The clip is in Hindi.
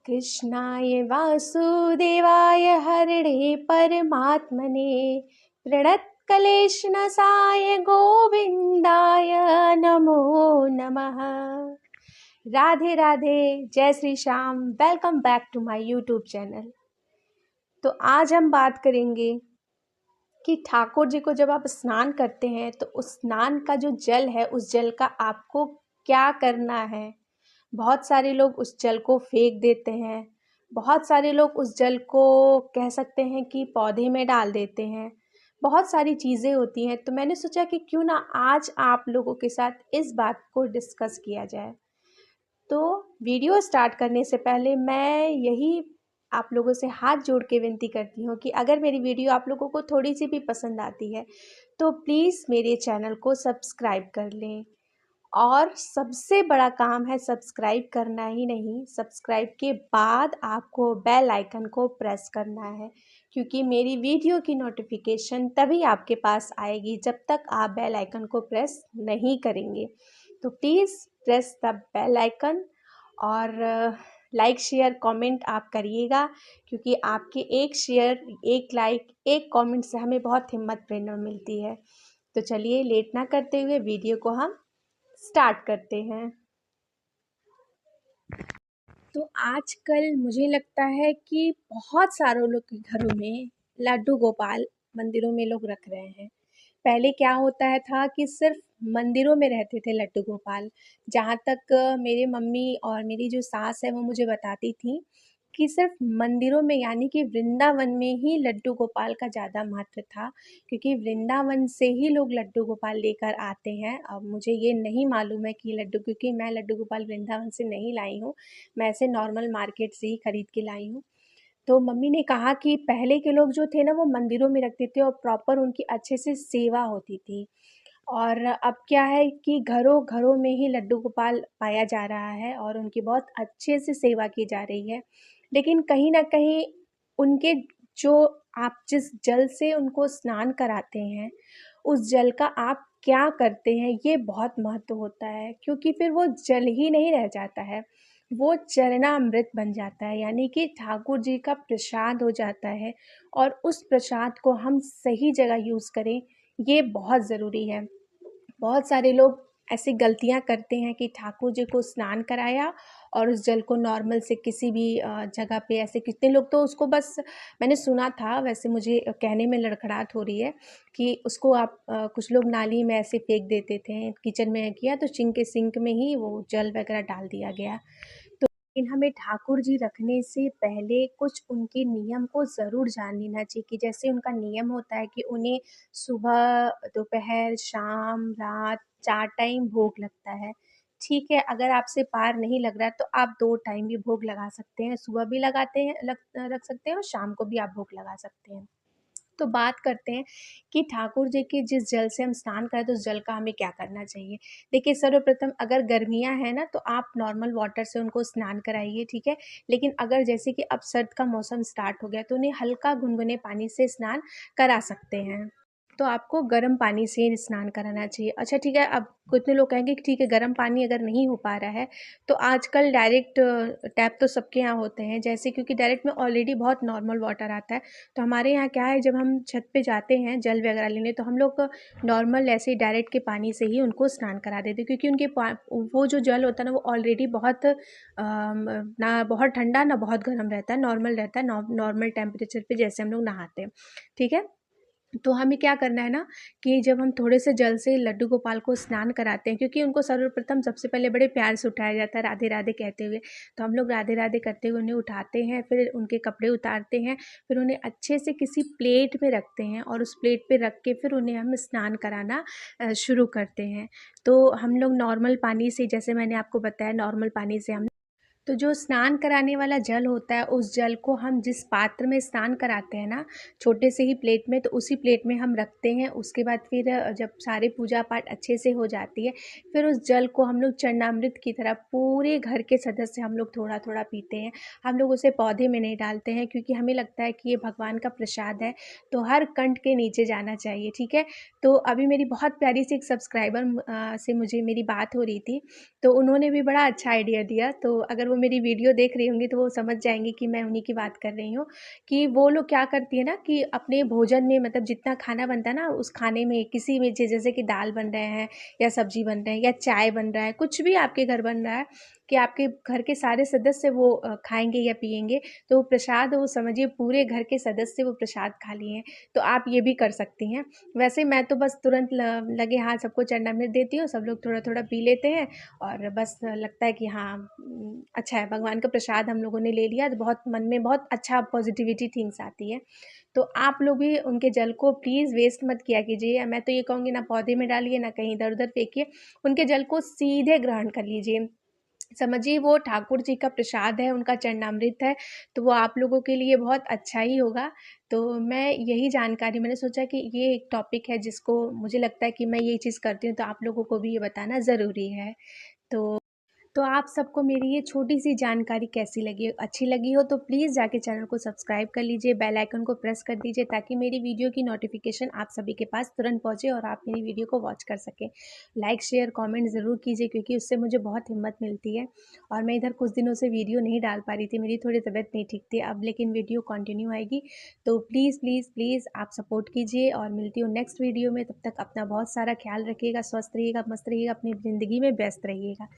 कृष्णाय वासुदेवाय हरणे परमात्मने प्रणतक्लेशनाशाय गोविंदाय नमो नमः। राधे राधे, जय Shri Shyam. Welcome back to my YouTube channel. तो आज हम बात करेंगे कि ठाकुर जी को जब आप स्नान करते हैं तो उस स्नान का जो जल है, उस जल का आपको क्या करना है। बहुत सारे लोग उस जल को फेंक देते हैं, बहुत सारे लोग उस जल को कह सकते हैं कि पौधे में डाल देते हैं। बहुत सारी चीज़ें होती हैं, तो मैंने सोचा कि क्यों ना आज आप लोगों के साथ इस बात को डिस्कस किया जाए। तो वीडियो स्टार्ट करने से पहले मैं यही आप लोगों से हाथ जोड़ के विनती करती हूँ कि अगर मेरी वीडियो आप लोगों को थोड़ी सी भी पसंद आती है तो प्लीज़ मेरे चैनल को सब्सक्राइब कर लें। और सबसे बड़ा काम है सब्सक्राइब करना ही नहीं, सब्सक्राइब के बाद आपको बेल आइकन को प्रेस करना है, क्योंकि मेरी वीडियो की नोटिफिकेशन तभी आपके पास आएगी जब तक आप बेल आइकन को प्रेस नहीं करेंगे। तो please press the bell icon और लाइक शेयर कमेंट आप करिएगा, क्योंकि आपके एक शेयर, एक लाइक, एक कमेंट से हमें बहुत हिम्मत प्रेरणा मिलती है। तो चलिए लेट ना करते हुए वीडियो को हम स्टार्ट करते हैं। तो आजकल मुझे लगता है कि बहुत सारों लोग के घरों में लड्डू गोपाल मंदिरों में लोग रख रहे हैं। पहले क्या होता है था कि सिर्फ मंदिरों में रहते थे लड्डू गोपाल। जहाँ तक मेरे मम्मी और मेरी जो सास है वो मुझे बताती थी कि सिर्फ मंदिरों में, यानी कि वृंदावन में ही लड्डू गोपाल का ज़्यादा महत्व था, क्योंकि वृंदावन से ही लोग लड्डू गोपाल लेकर आते हैं। अब मुझे ये नहीं मालूम है कि लड्डू, क्योंकि मैं लड्डू गोपाल वृंदावन से नहीं लाई हूँ, मैं ऐसे नॉर्मल मार्केट से ही खरीद के लाई हूँ। तो मम्मी ने कहा कि पहले के लोग जो थे ना वो मंदिरों में रखते थे और प्रॉपर उनकी अच्छे से सेवा होती थी। और अब क्या है कि घरों घरों में ही लड्डू गोपाल पाया जा रहा है और उनकी बहुत अच्छे से सेवा की जा रही है। लेकिन कहीं न कहीं उनके जो, आप जिस जल से उनको स्नान कराते हैं, उस जल का आप क्या करते हैं, ये बहुत महत्व होता है, क्योंकि फिर वो जल ही नहीं रह जाता है, वो चरणामृत बन जाता है, यानी कि ठाकुर जी का प्रसाद हो जाता है। और उस प्रसाद को हम सही जगह यूज़ करें, ये बहुत ज़रूरी है। बहुत सारे लोग ऐसी गलतियां करते हैं कि ठाकुर जी को स्नान कराया और उस जल को नॉर्मल से किसी भी जगह पे, ऐसे कितने लोग तो उसको बस, मैंने सुना था, वैसे मुझे कहने में लड़खड़ाहट हो रही है कि उसको आप कुछ लोग नाली में ऐसे फेंक देते थे। किचन में किया तो सिंक में ही वो जल वगैरह डाल दिया गया। लेकिन हमें ठाकुर जी रखने से पहले कुछ उनके नियम को ज़रूर जान लेना चाहिए, कि जैसे उनका नियम होता है कि उन्हें सुबह, दोपहर, शाम, रात 4 टाइम भोग लगता है। ठीक है, अगर आपसे पार नहीं लग रहा है तो आप 2 टाइम भी भोग लगा सकते हैं, सुबह भी लगाते हैं, रख सकते हैं और शाम को भी आप भोग लगा सकते हैं। तो बात करते हैं कि ठाकुर जी के जिस जल से हम स्नान करें तो उस जल का हमें क्या करना चाहिए। देखिए, सर्वप्रथम अगर गर्मियाँ हैं ना तो आप नॉर्मल वाटर से उनको स्नान कराइए, ठीक है। लेकिन अगर जैसे कि अब सर्द का मौसम स्टार्ट हो गया तो उन्हें हल्का गुनगुने पानी से स्नान करा सकते हैं। तो आपको गर्म पानी से स्नान कराना चाहिए। अच्छा ठीक है, अब कितने लोग कहेंगे कि ठीक है गर्म पानी अगर नहीं हो पा रहा है तो आजकल डायरेक्ट टैप तो सबके यहाँ होते हैं, जैसे क्योंकि डायरेक्ट में ऑलरेडी बहुत नॉर्मल वाटर आता है। तो हमारे यहाँ क्या है, जब हम छत पे जाते हैं जल वगैरह लेने तो हम लोग नॉर्मल ऐसे डायरेक्ट के पानी से ही उनको स्नान करा देते हैं, क्योंकि उनके वो जो जल होता है ना वो ऑलरेडी बहुत ना बहुत ठंडा ना बहुत गर्म रहता है, नॉर्मल रहता है, नॉर्मल टेम्परेचर पे जैसे हम लोग नहाते हैं, ठीक है। तो हमें क्या करना है ना कि जब हम थोड़े से जल से लड्डू गोपाल को स्नान कराते हैं, क्योंकि उनको सर्वप्रथम सबसे पहले बड़े प्यार से उठाया जाता है राधे राधे कहते हुए, तो हम लोग राधे राधे करते हुए उन्हें उठाते हैं, फिर उनके कपड़े उतारते हैं, फिर उन्हें अच्छे से किसी प्लेट में रखते हैं और उस प्लेट पे रख के फिर उन्हें हम स्नान कराना शुरू करते हैं। तो हम लोग नॉर्मल पानी से, जैसे मैंने आपको बताया, नॉर्मल पानी से हम, तो जो स्नान कराने वाला जल होता है उस जल को हम जिस पात्र में स्नान कराते हैं ना, छोटे से ही प्लेट में, तो उसी प्लेट में हम रखते हैं। उसके बाद फिर जब सारे पूजा पाठ अच्छे से हो जाती है फिर उस जल को हम लोग चरणामृत की तरह पूरे घर के सदस्य हम लोग थोड़ा थोड़ा पीते हैं। हम लोग उसे पौधे में नहीं डालते हैं, क्योंकि हमें लगता है कि ये भगवान का प्रसाद है तो हर कंठ के नीचे जाना चाहिए, ठीक है। तो अभी मेरी बहुत प्यारी सी एक सब्सक्राइबर से मुझे मेरी बात हो रही थी, तो उन्होंने भी बड़ा अच्छा आइडिया दिया, तो अगर वो मेरी वीडियो देख रही होंगी तो वो समझ जाएँगी कि मैं उन्हीं की बात कर रही हूँ, कि वो लोग क्या करती है ना कि अपने भोजन में मतलब जितना खाना बनता है ना, उस खाने में किसी में जैसे कि दाल बन रहे हैं या सब्ज़ी बन रहे हैं या चाय बन रहा है, कुछ भी आपके घर बन रहा है, कि आपके घर के सारे सदस्य वो खाएँगे या पिएँगे, तो वो प्रसाद वो समझिए पूरे घर के सदस्य वो प्रसाद खा लिए हैं। तो आप ये भी कर सकती हैं। वैसे मैं तो बस तुरंत लगे हाथ सबको चरणामृत देती हूँ, सब लोग थोड़ा-थोड़ा पी लेते हैं और बस लगता है कि हाँ अच्छा है, भगवान का प्रसाद हम लोगों ने ले लिया, तो बहुत मन में बहुत अच्छा पॉजिटिविटी थिंग्स आती है। तो आप लोग भी उनके जल को प्लीज़ वेस्ट मत किया कीजिए। मैं तो ये कहूँगी ना पौधे में डालिए, ना कहीं इधर-उधर फेंकिए, उनके जल को सीधे ग्रहण कर लीजिए। समझिए वो ठाकुर जी का प्रसाद है, उनका चरणामृत है, तो वो आप लोगों के लिए बहुत अच्छा ही होगा। तो मैं यही जानकारी मैंने सोचा कि ये एक टॉपिक है जिसको मुझे लगता है कि मैं ये चीज़ करती हूँ, तो आप लोगों को भी ये बताना ज़रूरी है। तो आप सबको मेरी ये छोटी-सी जानकारी कैसी लगी? अच्छी लगी हो तो प्लीज़ जाके चैनल को सब्सक्राइब कर लीजिए, बेल आइकन को प्रेस कर दीजिए ताकि मेरी वीडियो की नोटिफ़िकेशन आप सभी के पास तुरंत पहुँचे और आप मेरी वीडियो को वॉच कर सकें। लाइक, शेयर, कमेंट ज़रूर कीजिए क्योंकि उससे मुझे बहुत हिम्मत मिलती है और मैं इधर कुछ दिनों से वीडियो नहीं डाल पा रही थी, मेरी थोड़ी तबीयत नहीं ठीक थी, अब लेकिन वीडियो कंटिन्यू आएगी। तो प्लीज़, प्लीज़, प्लीज़ आप सपोर्ट कीजिए और मिलती हूँ नेक्स्ट वीडियो में। तब तक अपना बहुत सारा ख़्याल रखिएगा, स्वस्थ रहिएगा, मस्त रहिएगा, अपनी ज़िंदगी में व्यस्त रहिएगा।